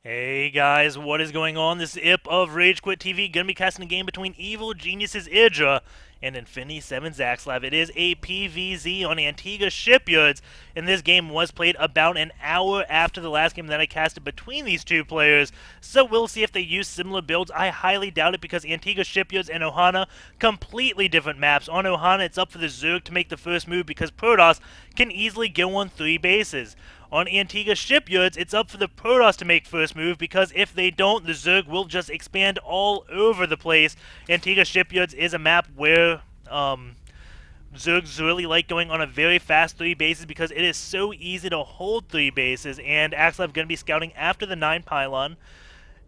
Hey guys, what is going on? This is Ip of RageQuitTV, gonna be casting a game between Evil Geniuses EG.IdrA and Infinity7'Axslav. It is a PvZ on Antiga Shipyards, and this game was played about an hour after the last game that I casted between these two players, so we'll see if they use similar builds. I highly doubt it because Antiga Shipyards and Ohana, completely different maps. On Ohana, it's up for the Zerg to make the first move because Protoss can easily go on 3 bases. On Antiga Shipyards, it's up for the Protoss to make first move because if they don't, the Zerg will just expand all over the place. Antiga Shipyards is a map where Zergs really like going on a very fast 3 bases because it is so easy to hold 3 bases, and Axslav going to be scouting after the 9 pylon.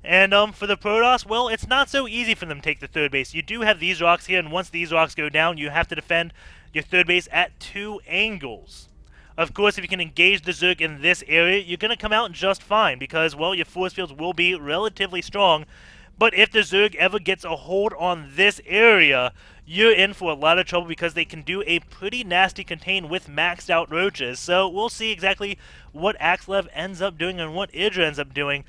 And for the Protoss, well, it's not so easy for them to take the 3rd base. You do have these rocks here, and once these rocks go down, you have to defend your 3rd base at 2 angles. Of course, if you can engage the Zerg in this area, you're going to come out just fine because, well, your force fields will be relatively strong. But if the Zerg ever gets a hold on this area, you're in for a lot of trouble because they can do a pretty nasty contain with maxed out roaches. So we'll see exactly what Axslav ends up doing and what EG.IdrA ends up doing.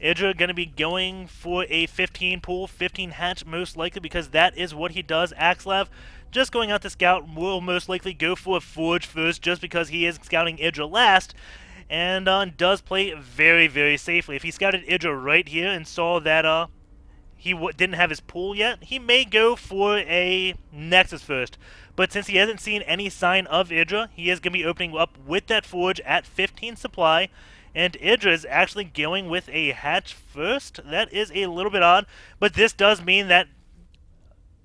EG.IdrA going to be going for a 15 pool, 15 hatch most likely because that is what he does. Axslav just going out to scout will most likely go for a forge first just because he is scouting EG.IdrA last and does play very, very safely. If he scouted EG.IdrA right here and saw that he didn't have his pool yet, he may go for a Nexus first. But since he hasn't seen any sign of EG.IdrA, he is going to be opening up with that forge at 15 supply. And EG.IdrA is actually going with a hatch first. That is a little bit odd, but this does mean that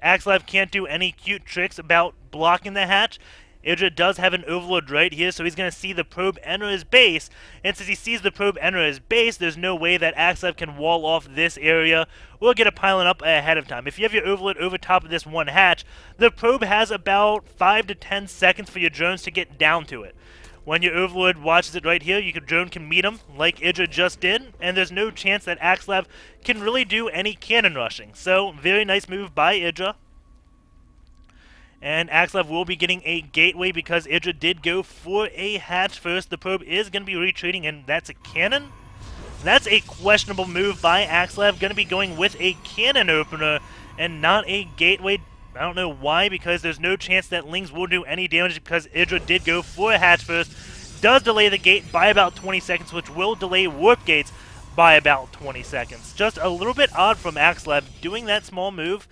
Axslav can't do any cute tricks about blocking the hatch. EG.IdrA does have an overload right here, so he's going to see the probe enter his base. And since he sees the probe enter his base, there's no way that Axslav can wall off this area or get a pylon up ahead of time. If you have your overload over top of this one hatch, the probe has about 5 to 10 seconds for your drones to get down to it. When your Overlord watches it right here, your drone can meet him like EG.IdrA just did, and there's no chance that Axslav can really do any cannon rushing. So, very nice move by EG.IdrA. And Axslav will be getting a gateway because EG.IdrA did go for a hatch first. The probe is going to be retreating, and that's a cannon? That's a questionable move by Axslav. Going to be going with a cannon opener and not a gateway. I don't know why, because there's no chance that Lings will do any damage because EG.IdrA did go for a hatch first. Does delay the gate by about 20 seconds, which will delay warp gates by about 20 seconds. Just a little bit odd from Axslav doing that small move.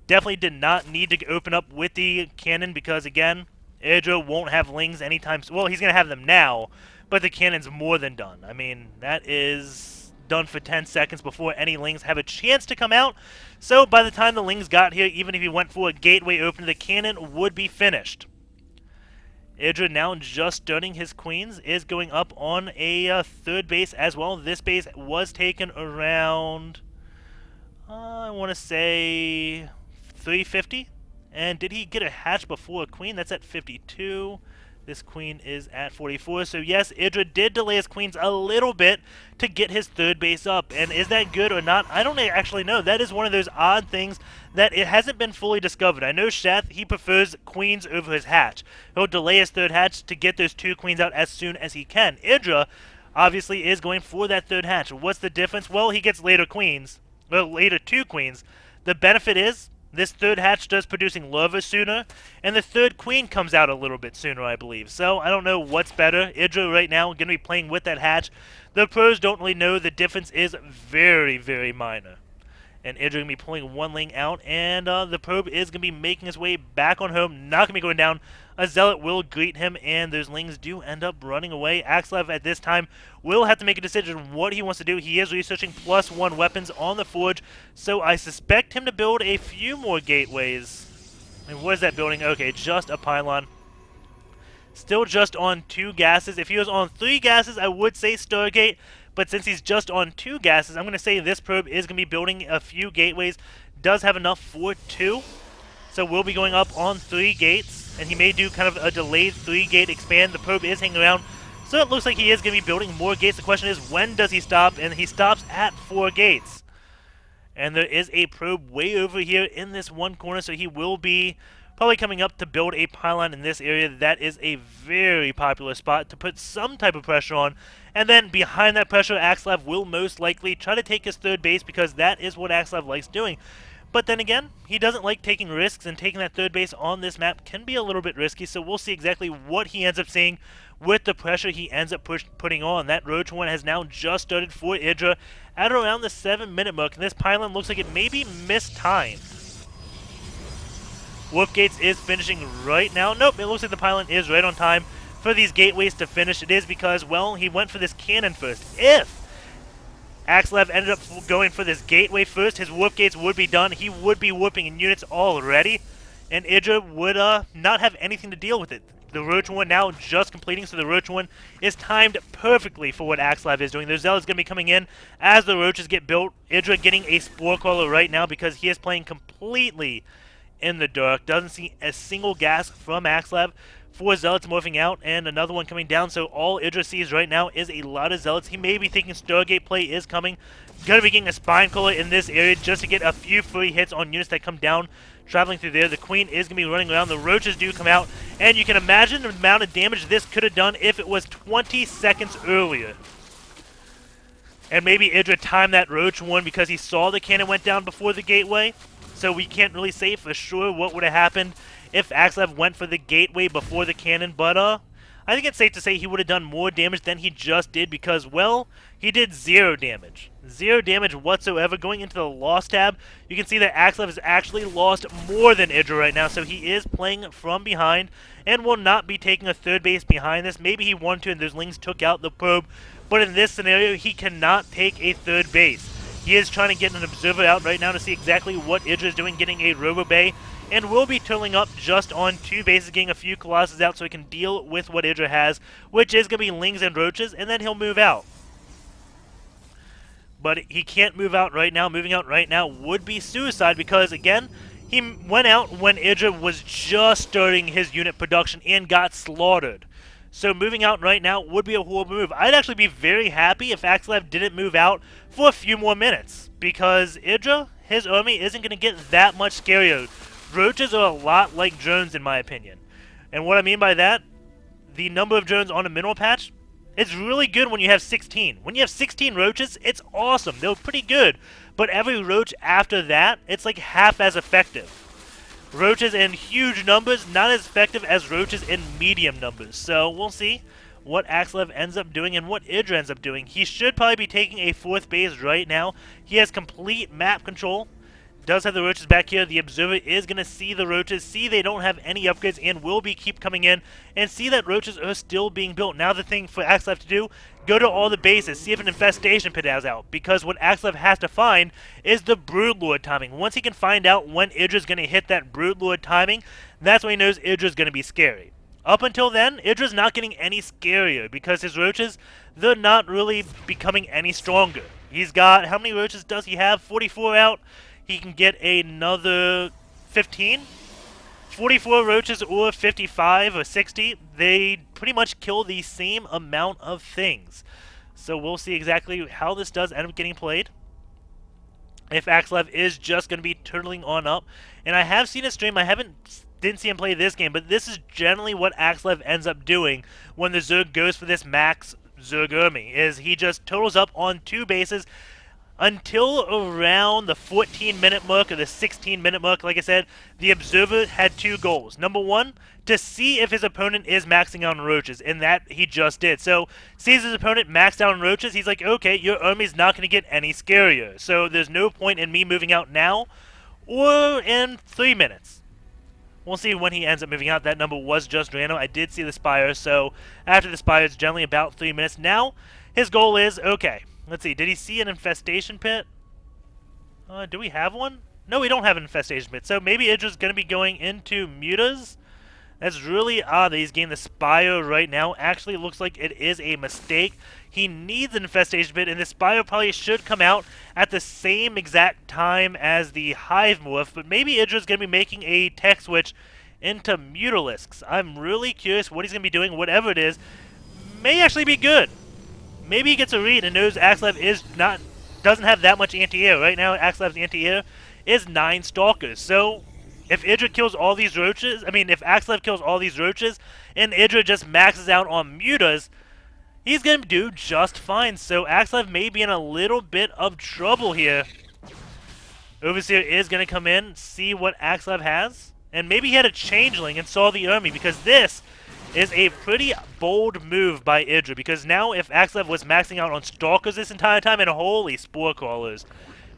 Definitely did not need to open up with the cannon because, again, EG.IdrA won't have Lings anytime soon. Well, he's going to have them now, but the cannon's more than done. I mean, that is done for 10 seconds before any Lings have a chance to come out. So by the time the Lings got here, even if he went for a gateway opener, the cannon would be finished. EG.IdrA now just starting his queens is going up on a 3rd base as well. This base was taken around, I want to say 350. And did he get a hatch before a queen? That's at 52. This queen is at 44. So yes, EG.IdrA did delay his queens a little bit to get his 3rd base up. And is that good or not? I don't actually know. That is one of those odd things that it hasn't been fully discovered. I know Shath, he prefers queens over his hatch. He'll delay his 3rd hatch to get those 2 queens out as soon as he can. EG.IdrA obviously is going for that 3rd hatch. What's the difference? Well, he gets later queens. Well, later 2 queens. The benefit is this 3rd hatch does producing larvae sooner, and the 3rd queen comes out a little bit sooner, I believe. So, I don't know what's better. EG.IdrA right now going to be playing with that hatch. The pros don't really know. The difference is very, very minor. And EG.IdrA going to be pulling 1 Ling out, and the probe is going to be making his way back on home. Not going to be going down. A Zealot will greet him, and those Lings do end up running away. Axslav at this time will have to make a decision what he wants to do. He is researching +1 weapons on the Forge, so I suspect him to build a few more gateways. And what is that building? Okay, just a pylon. Still just on 2 gases. If he was on 3 gases, I would say Stargate, but since he's just on 2 gases, I'm going to say this probe is going to be building a few gateways. Does have enough for 2. So we'll be going up on 3 gates, and he may do kind of a delayed 3-gate expand. The probe is hanging around, so it looks like he is going to be building more gates. The question is, when does he stop? And he stops at 4 gates. And there is a probe way over here in this one corner, so he will be probably coming up to build a pylon in this area. That is a very popular spot to put some type of pressure on. And then behind that pressure, Axslav will most likely try to take his third base because that is what Axslav likes doing. But then again, he doesn't like taking risks, and taking that third base on this map can be a little bit risky, so we'll see exactly what he ends up seeing with the pressure he ends up putting on. That Roach one has now just started for EG.IdrA at around the 7-minute mark, and this pylon looks like it may be mistimed. Wolfgates is finishing right now. Nope, it looks like the pylon is right on time for these gateways to finish. It is because, well, he went for this cannon first. If Axslav ended up going for this gateway first, his warp gates would be done. He would be warping in units already, and EG.IdrA would not have anything to deal with it. The Roach one now just completing, so the Roach one is timed perfectly for what Axslav is doing. The Zealot's going to be coming in as the Roaches get built. EG.IdrA getting a Spore Crawler right now because he is playing completely in the dark. Doesn't see a single gas from Axslav. 4 Zealots morphing out, and another one coming down, so all EG.IdrA sees right now is a lot of Zealots. He may be thinking Stargate play is coming. Gonna be getting a Spine Crawler in this area just to get a few free hits on units that come down, traveling through there. The Queen is gonna be running around. The Roaches do come out, and you can imagine the amount of damage this could have done if it was 20 seconds earlier. And maybe EG.IdrA timed that Roach one because he saw the cannon went down before the gateway, so we can't really say for sure what would have happened if Axslav went for the gateway before the cannon, but I think it's safe to say he would have done more damage than he just did because, well, he did 0 damage. 0 damage whatsoever. Going into the loss tab, you can see that Axslav has actually lost more than EG.IdrA right now, so he is playing from behind and will not be taking a third base behind this. Maybe he wanted to and those Lings took out the probe, but in this scenario, he cannot take a third base. He is trying to get an observer out right now to see exactly what EG.IdrA is doing, getting a Robo Bay, and will be turning up just on 2 bases, getting a few Colossus out so he can deal with what EG.IdrA has, which is going to be Lings and Roaches, and then he'll move out. But he can't move out right now. Moving out right now would be suicide because, again, he went out when EG.IdrA was just starting his unit production and got slaughtered. So moving out right now would be a horrible move. I'd actually be very happy if Axslav didn't move out for a few more minutes because EG.IdrA, his army, isn't going to get that much scarier. Roaches are a lot like drones in my opinion. And what I mean by that, the number of drones on a mineral patch, it's really good when you have 16. When you have 16 Roaches, it's awesome. They're pretty good. But every Roach after that, it's like half as effective. Roaches in huge numbers, not as effective as Roaches in medium numbers. So we'll see what Axslav ends up doing and what EG.IdrA ends up doing. He should probably be taking a 4th base right now. He has complete map control. Does have the Roaches back here. The Observer is going to see the Roaches, see they don't have any upgrades, and will be keep coming in, and see that Roaches are still being built. Now the thing for Axslav to do, go to all the bases, see if an Infestation Pit is out, because what Axslav has to find is the Broodlord timing. Once he can find out when EG.IdrA is going to hit that Broodlord timing, that's when he knows EG.IdrA is going to be scary. Up until then, EG.IdrA is not getting any scarier, because his Roaches, they're not really becoming any stronger. He's got, how many Roaches does he have? 44 out. He can get another 15, 44 Roaches or 55 or 60. They pretty much kill the same amount of things. So we'll see exactly how this does end up getting played. If Axslav is just going to be turtling on up. And I have seen a stream, didn't see him play this game, but this is generally what Axslav ends up doing when the Zerg goes for this max Zerg army, is he just totals up on 2 bases, until around the 14-minute mark or the 16-minute mark. Like I said, the Observer had 2 goals. Number 1, to see if his opponent is maxing out on Roaches, and that he just did. So, sees his opponent maxed out on Roaches, he's like, okay, your army's not going to get any scarier. So, there's no point in me moving out now or in 3 minutes. We'll see when he ends up moving out. That number was just Drano. I did see the Spire, so after the Spire, it's generally about 3 minutes. Now, his goal is, okay, let's see, did he see an Infestation Pit? Do we have one? No, we don't have an Infestation Pit. So maybe EG.IdrA's going to be going into Mutas. That's really odd that he's getting the Spire right now. Actually, it looks like it is a mistake. He needs an Infestation Pit, and the Spire probably should come out at the same exact time as the Hive Morph. But maybe EG.IdrA's going to be making a tech switch into Mutalisks. I'm really curious what he's going to be doing. Whatever it is, may actually be good. Maybe he gets a read and knows Axslav doesn't have that much anti-air. Right now, Axslav's anti-air is 9 Stalkers. So If IdrA kills all these roaches, if Axslav kills all these roaches, and IdrA just maxes out on mutas, he's going to do just fine. So Axslav may be in a little bit of trouble here. Overseer is going to come in, see what Axslav has. And maybe he had a changeling and saw the army, because this is a pretty bold move by IdrA. Because now if Axslav was maxing out on stalkers this entire time, and holy spore crawlers,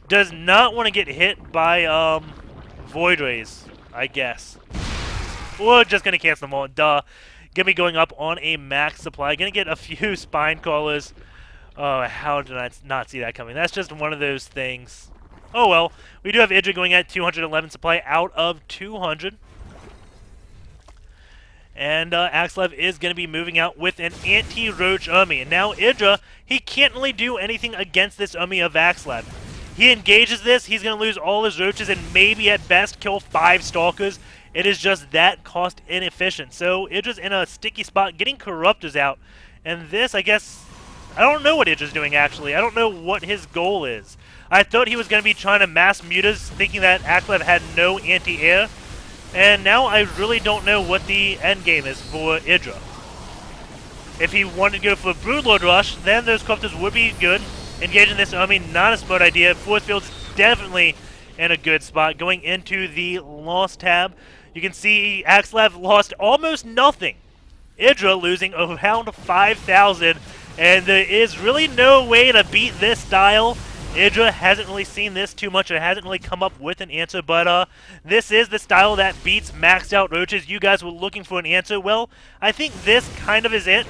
does not want to get hit by void rays, I guess. We're just going to cancel them all. Duh. Gonna be going up on a max supply. Gonna get a few spine crawlers. Oh, how did I not see that coming? That's just one of those things. Oh well, we do have IdrA going at 211 supply out of 200. And Axslav is going to be moving out with an anti-roach army. And now IdrA, he can't really do anything against this army of Axslav. He engages this, he's going to lose all his roaches and maybe at best kill 5 stalkers. It is just that cost inefficient. So IdrA's in a sticky spot, getting corruptors out. And this, I guess, I don't know what IdrA's doing actually. I don't know what his goal is. I thought he was going to be trying to mass mutas, thinking that Axslav had no anti-air. And now I really don't know what the end game is for IdrA. If he wanted to go for a Broodlord Rush, then those corruptors would be good. Engaging this army, not a smart idea. Force field's definitely in a good spot. Going into the loss tab, you can see Axslav lost almost nothing. IdrA losing around 5,000, and there is really no way to beat this style. IdrA hasn't really seen this too much. It hasn't really come up with an answer, but this is the style that beats maxed out roaches. You guys were looking for an answer. Well, I think this kind of is it.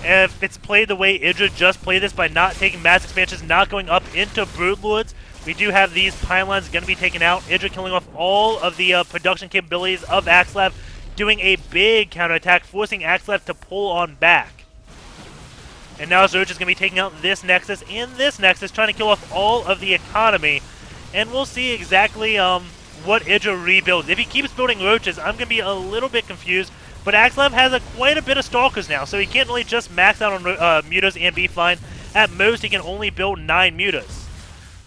If it's played the way IdrA just played this by not taking mass expansions, not going up into Broodlords, we do have these pylons going to be taken out. IdrA killing off all of the production capabilities of Axslav, doing a big counterattack, forcing Axslav to pull on back. And now Zerge is going to be taking out this Nexus and this Nexus, trying to kill off all of the economy. And we'll see exactly what IdrA rebuilds. If he keeps building roaches, I'm going to be a little bit confused. But Axslav has quite a bit of stalkers now, so he can't really just max out on mutas and be fine. At most, he can only build 9 mutas.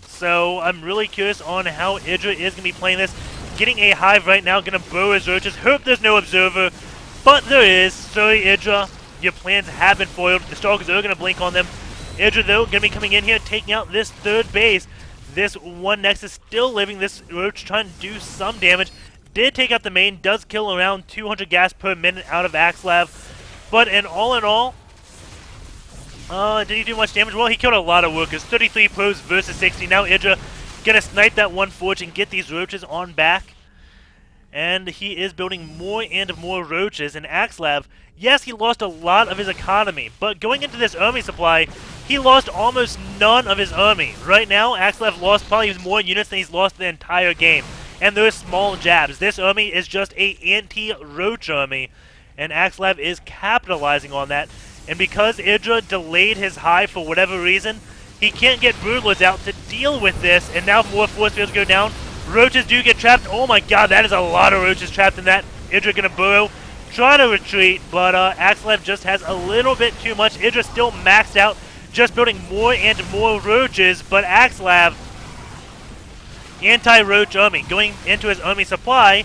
So I'm really curious on how IdrA is going to be playing this. Getting a hive right now, going to burrow his roaches. Hope there's no observer, but there is. Sorry, IdrA. Your plans have been foiled. The stalkers are going to blink on them. IdrA, though, going to be coming in here, taking out this third base. This one Nexus still living. This roach trying to do some damage. Did take out the main. Does kill around 200 gas per minute out of Axslav. But in all, did he do much damage? Well, he killed a lot of workers. 33 pros versus 60. Now IdrA going to snipe that one forge and get these roaches on back. And he is building more and more roaches. And Axslav, yes, he lost a lot of his economy, but going into this army supply, he lost almost none of his army. Right now, Axslav lost probably more units than he's lost the entire game. And those small jabs. This army is just a anti-roach army, and Axslav is capitalizing on that. And because IdrA delayed his hive for whatever reason, he can't get Broodlords out to deal with this, and now more force fields go down. Roaches do get trapped. Oh my god, that is a lot of roaches trapped in that. IdrA gonna burrow, trying to retreat, but Axslav just has a little bit too much. IdrA still maxed out, just building more and more roaches, but Axslav, anti-roach army, going into his army supply,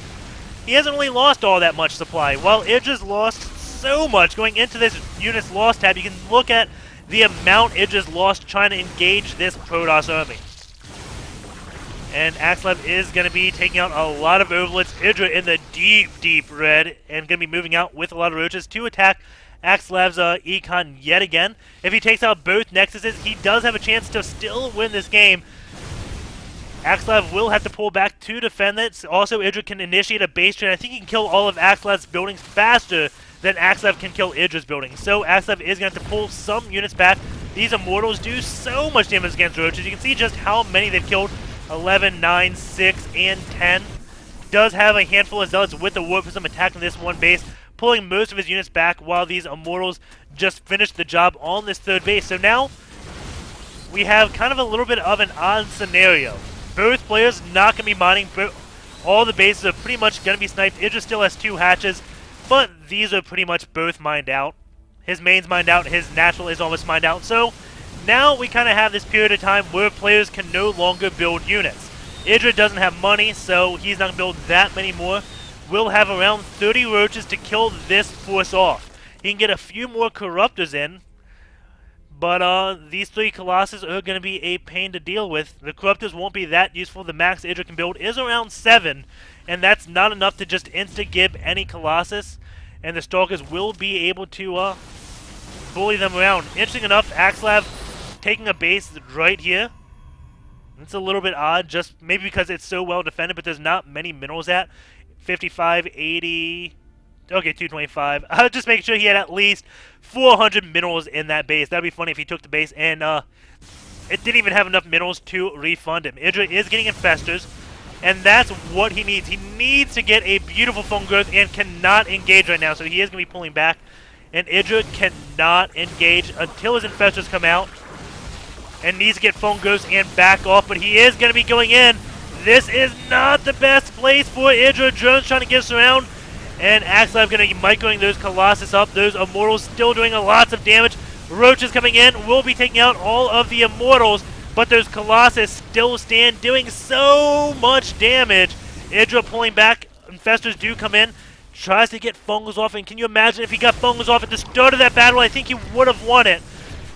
he hasn't really lost all that much supply. While IdrA's lost so much going into this unit's loss tab, you can look at the amount IdrA's lost trying to engage this Protoss army. And Axslav is going to be taking out a lot of overlords. IdrA in the deep, deep red, and going to be moving out with a lot of roaches to attack Axslav's econ yet again. If he takes out both Nexuses, he does have a chance to still win this game. Axslav will have to pull back to defend it. Also, IdrA can initiate a base train. I think he can kill all of Axslav's buildings faster than Axslav can kill IdrA's buildings. So Axslav is going to have to pull some units back. These Immortals do so much damage against roaches. You can see just how many they've killed. 11, 9, 6, and 10. Does have a handful of zealots with the War Prism attacking this one base, pulling most of his units back while these Immortals just finish the job on this third base. So now we have kind of a little bit of an odd scenario. Both players not going to be mining. All the bases are pretty much going to be sniped. IdrA still has 2 hatches, but these are pretty much both mined out. His main's mined out. His natural is almost mined out. So now we kind of have this period of time where players can no longer build units. IdrA doesn't have money, so he's not going to build that many more. We'll have around 30 roaches to kill this force off. He can get a few more corruptors in, but these 3 Colossus are going to be a pain to deal with. The corruptors won't be that useful. The max IdrA can build is around 7, and that's not enough to just insta-gib any Colossus. And the Stalkers will be able to bully them around. Interesting enough, AXslav taking a base right here. It's a little bit odd, just maybe because it's so well defended, but there's not many minerals at. 55, 80... Okay, 225. I was just making sure he had at least 400 minerals in that base. That'd be funny if he took the base and it didn't even have enough minerals to refund him. IdrA is getting infestors, and that's what he needs. He needs to get a beautiful phone growth and cannot engage right now, so he is going to be pulling back. And IdrA cannot engage until his infestors come out and needs to get phone growths and back off, but he is going to be going in. This is not the best place for IdrA. Drone's trying to get us around. And AXslav going to be microing those Colossus up. Those Immortals still doing lots of damage. Roaches coming in will be taking out all of the Immortals, but those Colossus still stand doing so much damage. IdrA pulling back. Infestors do come in. Tries to get Fungus off, and can you imagine if he got Fungus off at the start of that battle? I think he would have won it.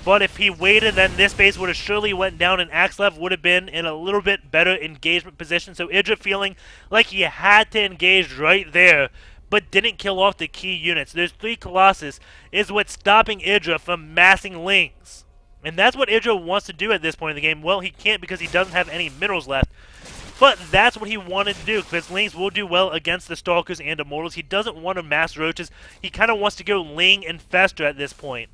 But if he waited, then this base would have surely went down, and AXslav would have been in a little bit better engagement position. So IdrA feeling like he had to engage right there, but didn't kill off the key units. Those 3 Colossus is what's stopping IdrA from massing Lings. And that's what IdrA wants to do at this point in the game. Well, he can't because he doesn't have any minerals left. But that's what he wanted to do, because Lings will do well against the Stalkers and Immortals. He doesn't want to mass Roaches. He kind of wants to go Ling Infestor at this point.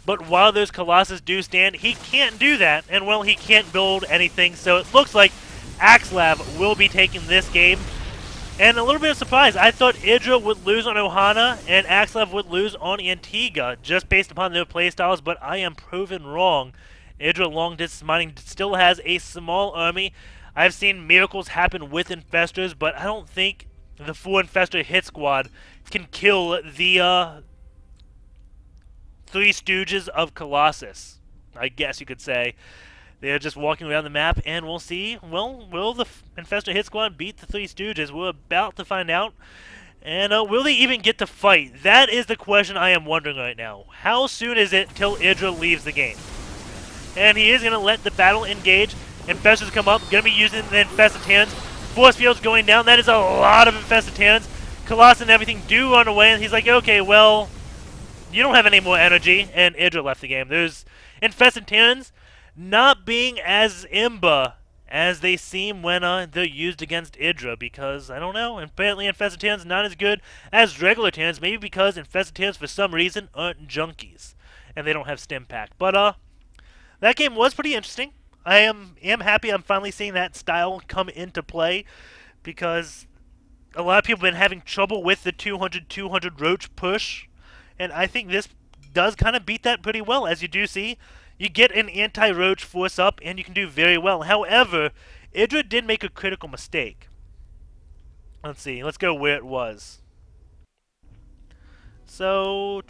But while those Colossus do stand, he can't do that. And, well, he can't build anything. So it looks like AXslav will be taking this game. And a little bit of surprise, I thought IdrA would lose on Ohana and AXslav would lose on Antiga, just based upon their playstyles, but I am proven wrong. IdrA long distance mining still has a small army. I've seen miracles happen with infestors, but I don't think the 4 infestor hit squad can kill the 3 Stooges of Colossus, I guess you could say. They're just walking around the map, and we'll see. Well, will the Infestor Hit Squad beat the 3 Stooges? We're about to find out. And will they even get to fight? That is the question I am wondering right now. How soon is it till IdrA leaves the game? And he is going to let the battle engage. Infestors come up, going to be using the Infested Hands. Force Field's going down. That is a lot of Infested Hands. Colossus and everything do run away, and he's like, okay, well, you don't have any more energy. And IdrA left the game. There's Infested Hands not being as imba as they seem when they're used against IdrA, because, I don't know, apparently Infested Tans not as good as regular Tans, maybe because Infested Tans for some reason aren't junkies, and they don't have stim pack. But that game was pretty interesting. I am happy I'm finally seeing that style come into play, because a lot of people have been having trouble with the 200-200 Roach push, and I think this does kind of beat that pretty well, as you do see. You get an anti-Roach force up, and you can do very well. However, IdrA did make a critical mistake. Let's see. Let's go where it was. So,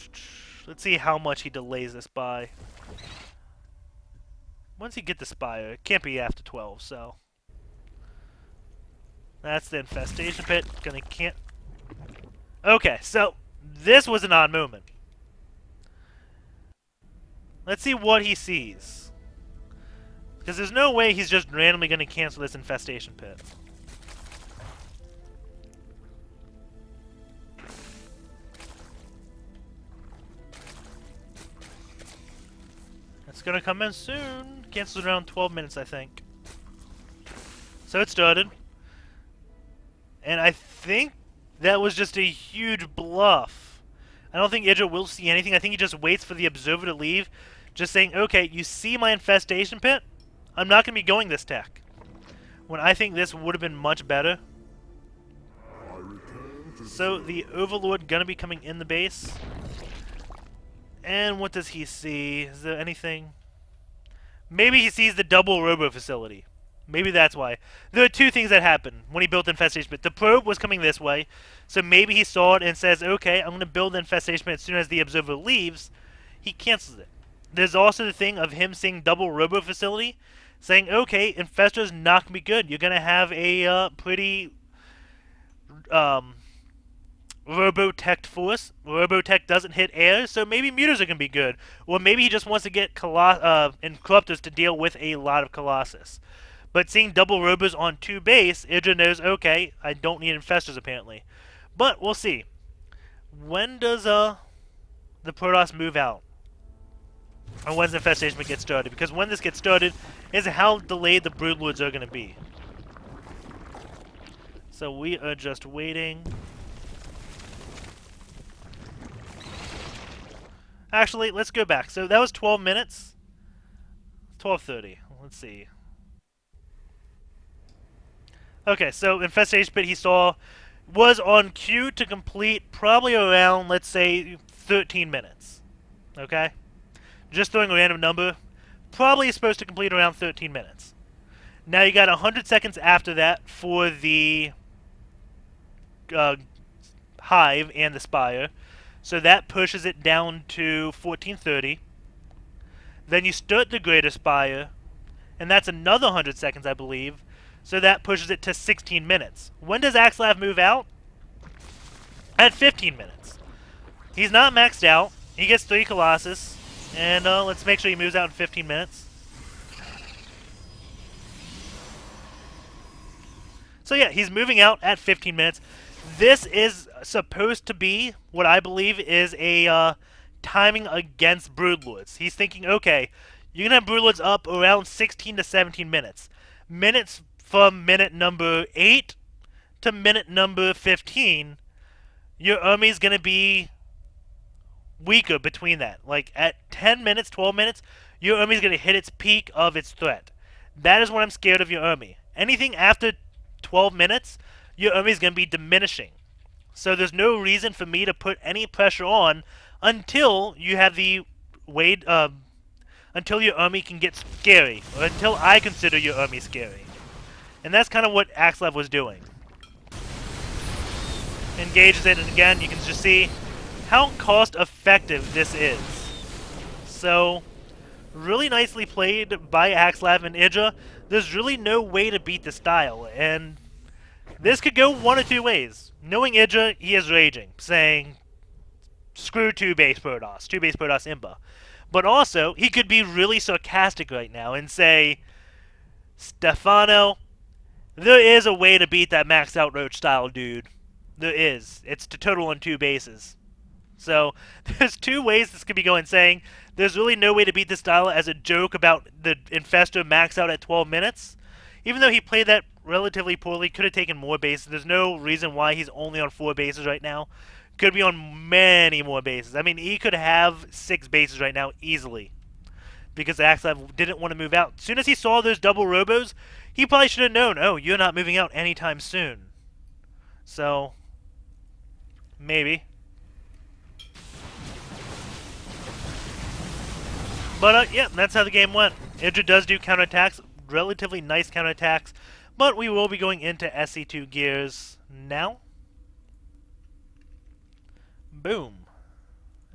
let's see how much he delays this by. Once he get the Spire, it can't be after 12, so. That's the Infestation Pit. Can't. Okay, so this was an odd movement. Let's see what he sees. Because there's no way he's just randomly going to cancel this Infestation Pit. It's going to come in soon. Cancels around 12 minutes, I think. So it started. And I think that was just a huge bluff. I don't think IdrA will see anything. I think he just waits for the Observer to leave. Just saying, okay, you see my Infestation Pit? I'm not going to be going this tech. When I think this would have been much better. So the Overlord going to be coming in the base. And what does he see? Is there anything? Maybe he sees the double Robo Facility. Maybe that's why. There are two things that happened when he built the Infestation Pit. The probe was coming this way, so maybe he saw it and says, okay, I'm going to build the Infestation Pit as soon as the Observer leaves. He cancels it. There's also the thing of him seeing double Robo Facility, saying, okay, Infestor's not going to be good. You're going to have a pretty Robotech force. Robotech doesn't hit air, so maybe Mutas are going to be good. Or maybe he just wants to get Incorruptors to deal with a lot of Colossus. But seeing double Robos on 2 base, IdrA knows, okay, I don't need Infestors apparently. But we'll see. When does the Protoss move out? Or when's the Infestation get started? Because when this gets started is how delayed the Broodlords are going to be. So we are just waiting. Actually, let's go back. So that was 12 minutes. 12:30. Let's see. Okay, so Infestation Pit he saw was on cue to complete probably around, let's say, 13 minutes. Okay? Just throwing a random number. Probably supposed to complete around 13 minutes. Now you got 100 seconds after that for the Hive and the Spire. So that pushes it down to 14:30. Then you start the Greater Spire, and that's another 100 seconds, I believe. So that pushes it to 16 minutes. When does Axslav move out? At 15 minutes. He's not maxed out. He gets 3 Colossus. And let's make sure he moves out in 15 minutes. So yeah, he's moving out at 15 minutes. This is supposed to be what I believe is a timing against Broodlords. He's thinking, okay, you're going to have Broodlords up around 16 to 17 minutes. Minutes from minute number 8 to minute number 15, your army's going to be weaker between that. Like at 10 minutes, 12 minutes, your army's going to hit its peak of its threat. That is what I'm scared of your army. Anything after 12 minutes, your army is going to be diminishing. So there's no reason for me to put any pressure on until you have the until your army can get scary, or until I consider your army scary. And that's kind of what Axslav was doing. Engages it, and again, you can just see how cost-effective this is. So, really nicely played by Axslav and EG.IdrA. There's really no way to beat the style, and this could go one or two ways. Knowing EG.IdrA, he is raging, saying, screw 2-base Protoss, 2-base Protoss Imba. But also, he could be really sarcastic right now and say, Stefano, there is a way to beat that maxed out Roach style dude. There is. It's to total on 2 bases. So, there's 2 ways this could be going, saying, there's really no way to beat this style as a joke about the Infestor max out at 12 minutes. Even though he played that relatively poorly, could have taken more bases. There's no reason why he's only on 4 bases right now. Could be on many more bases. I mean, he could have 6 bases right now easily, because Axslav didn't want to move out. As soon as he saw those double Robos, he probably should have known, oh, you're not moving out anytime soon. So, maybe. But, yeah, that's how the game went. EG.IdrA does do counterattacks, relatively nice counterattacks, but we will be going into SC2 gears now. Boom.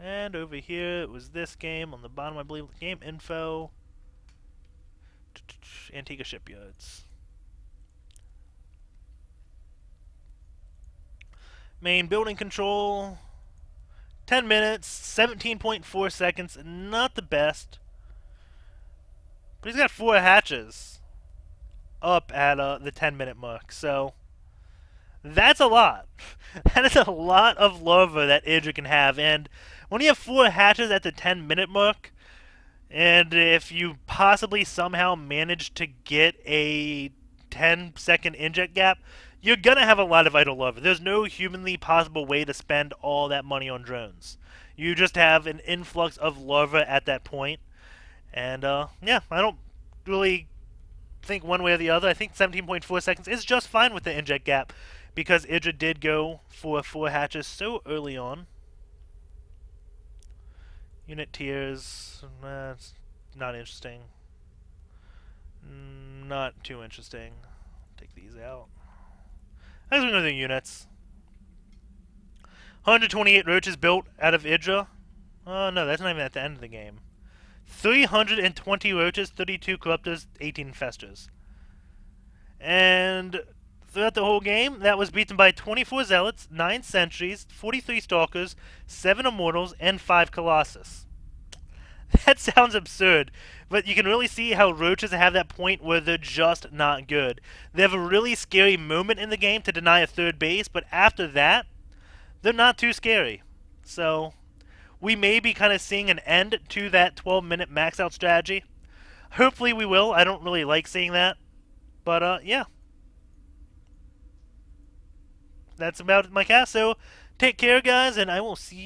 And over here, it was this game. On the bottom, I believe, game info. Antiga Shipyards. Main building control. 10 minutes, 17.4 seconds. Not the best. But he's got 4 hatches up at the 10-minute mark. So, that's a lot. That is a lot of larva that EG.IdrA can have. And when you have 4 hatches at the 10-minute mark, and if you possibly somehow manage to get a 10-second inject gap, you're going to have a lot of idle larva. There's no humanly possible way to spend all that money on drones. You just have an influx of larva at that point. And, yeah, I don't really think one way or the other. I think 17.4 seconds is just fine with the inject gap, because EG.IdrA did go for 4 hatches so early on. Unit tiers, it's not interesting. Not too interesting. Take these out. I guess we go to the units. 128 roaches built out of EG.IdrA. Oh no, that's not even at the end of the game. 320 roaches, 32 corruptors, 18 festers. And throughout the whole game, that was beaten by 24 zealots, 9 sentries, 43 stalkers, 7 immortals, and 5 colossus. That sounds absurd, but you can really see how roaches have that point where they're just not good. They have a really scary moment in the game to deny a third base, but after that, they're not too scary. So we may be kind of seeing an end to that 12-minute max out strategy. Hopefully we will. I don't really like seeing that. But, yeah. That's about my cast. So take care, guys, and I will see you.